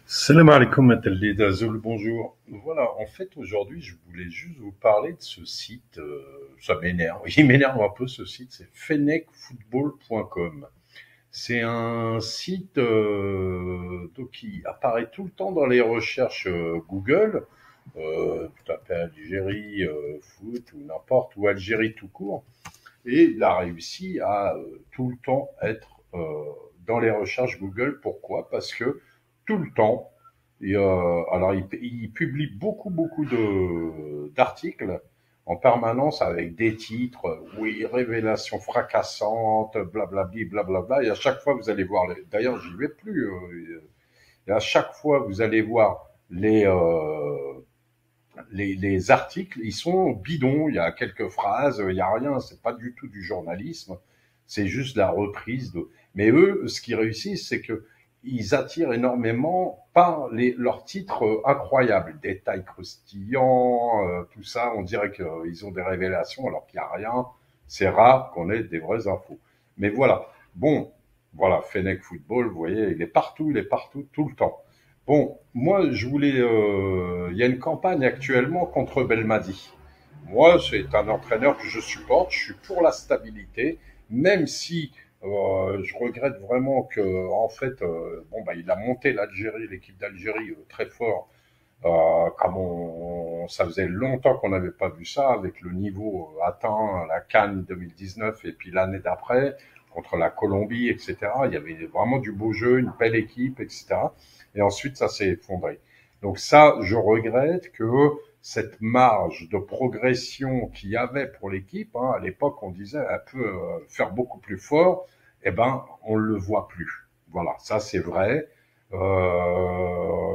Salam alaikum, Matalid Azul, bonjour. Voilà, en fait, aujourd'hui, je voulais juste vous parler de ce site. Ça m'énerve, il m'énerve un peu ce site, c'est fennecfootball.com. C'est un site donc, qui apparaît tout le temps dans les recherches Google. Vous tapez Algérie foot ou n'importe, ou Algérie tout court. Et il a réussi à tout le temps être dans les recherches Google. Pourquoi? Parce que tout le temps, alors il publie beaucoup de d'articles en permanence avec des titres, oui, révélations fracassantes, blablabli, blablabla. Et à chaque fois, vous allez voir, d'ailleurs, j'y vais plus. Et à chaque fois, vous allez voir les articles, ils sont bidons. Il y a quelques phrases, il y a rien. C'est pas du tout du journalisme. C'est juste la reprise de. Mais eux, ce qu'ils réussissent, c'est que ils attirent énormément par leurs titres incroyables, détails croustillants, tout ça. On dirait qu'ils ont des révélations alors qu'il n'y a rien. C'est rare qu'on ait des vraies infos. Mais voilà. Bon, voilà, Fennec Football, vous voyez, il est partout, tout le temps. Bon, moi, je voulais. Il y a une campagne actuellement contre Belmadi. Moi, c'est un entraîneur que je supporte. Je suis pour la stabilité, même si je regrette vraiment que, en fait, bon, bah, il a monté l'Algérie, l'équipe d'Algérie, très fort. Ça faisait longtemps qu'on n'avait pas vu ça, avec le niveau atteint à la CAN 2019 et puis l'année d'après contre la Colombie, etc. Il y avait vraiment du beau jeu, une belle équipe, etc. Et ensuite, ça s'est effondré. Donc ça, je regrette que cette marge de progression qu'il y avait pour l'équipe, à l'époque, on disait elle peut faire beaucoup plus fort. Eh ben, on le voit plus. Voilà, ça c'est vrai.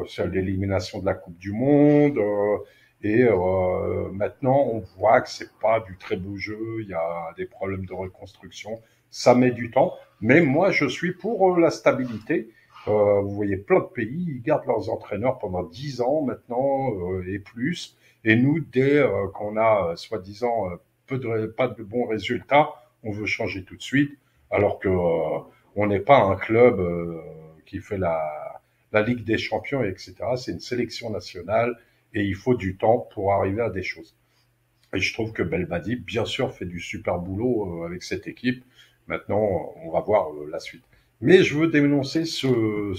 C'est l'élimination de la Coupe du Monde. Maintenant, on voit que c'est pas du très beau jeu. Il y a des problèmes de reconstruction. Ça met du temps. Mais moi, je suis pour la stabilité. Vous voyez plein de pays, ils gardent leurs entraîneurs pendant 10 ans maintenant et plus. Et nous, dès qu'on a soi-disant pas de bons résultats, on veut changer tout de suite, alors que on n'est pas un club qui fait la Ligue des Champions, etc. C'est une sélection nationale et il faut du temps pour arriver à des choses. Et je trouve que Belmadi, bien sûr, fait du super boulot avec cette équipe. Maintenant, on va voir la suite. Mais je veux dénoncer ce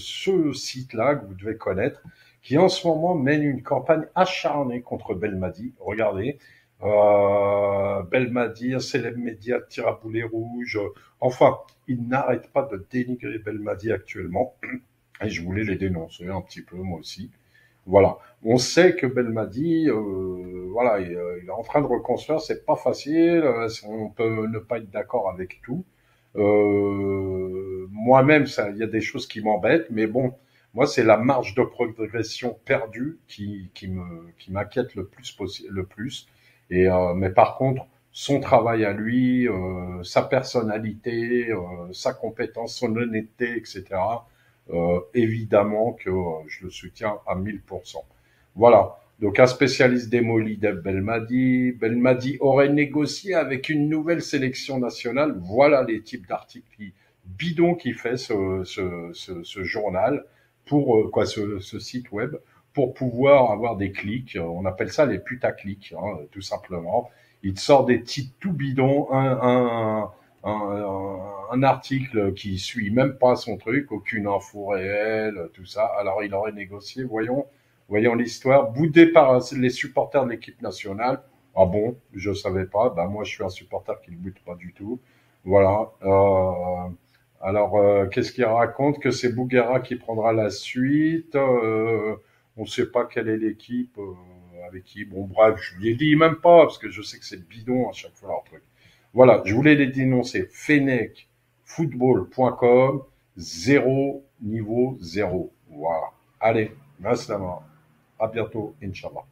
site-là que vous devez connaître, qui en ce moment mène une campagne acharnée contre Belmadi. Regardez, Belmadi, un célèbre média tire à boulet rouge. Enfin, il n'arrête pas de dénigrer Belmadi actuellement. Et je voulais les dénoncer un petit peu, moi aussi. Voilà. On sait que Belmadi, voilà, il est en train de reconstruire. C'est pas facile. On peut ne pas être d'accord avec tout. Moi-même, il y a des choses qui m'embêtent, mais bon, moi, c'est la marge de progression perdue qui m'inquiète le plus. Mais par contre, son travail à lui, sa personnalité, sa compétence, son honnêteté, etc. Évidemment que je le soutiens à 1000%. Voilà. Donc un spécialiste démoli Belmadi. Belmadi aurait négocié avec une nouvelle sélection nationale. Voilà les types d'articles bidons qui fait ce journal pour ce site web pour pouvoir avoir des clics. On appelle ça les putaclics, tout simplement. Il sort des titres tout bidons, un article qui suit même pas son truc, aucune info réelle, tout ça. Alors il aurait négocié, voyons l'histoire, boudé par les supporters de l'équipe nationale. Ah bon, je savais pas. Ben moi je suis un supporter qui ne boude pas du tout. Voilà. Qu'est-ce qu'il raconte? Que c'est Bouguera qui prendra la suite. On ne sait pas quelle est l'équipe avec qui. Bon, bref, je les dis même pas parce que je sais que c'est bidon à chaque fois leur truc. Voilà, je voulais les dénoncer. Fennecfootball.com, zéro niveau zéro. Voilà. Allez, Maslama. À bientôt, Inch'Allah.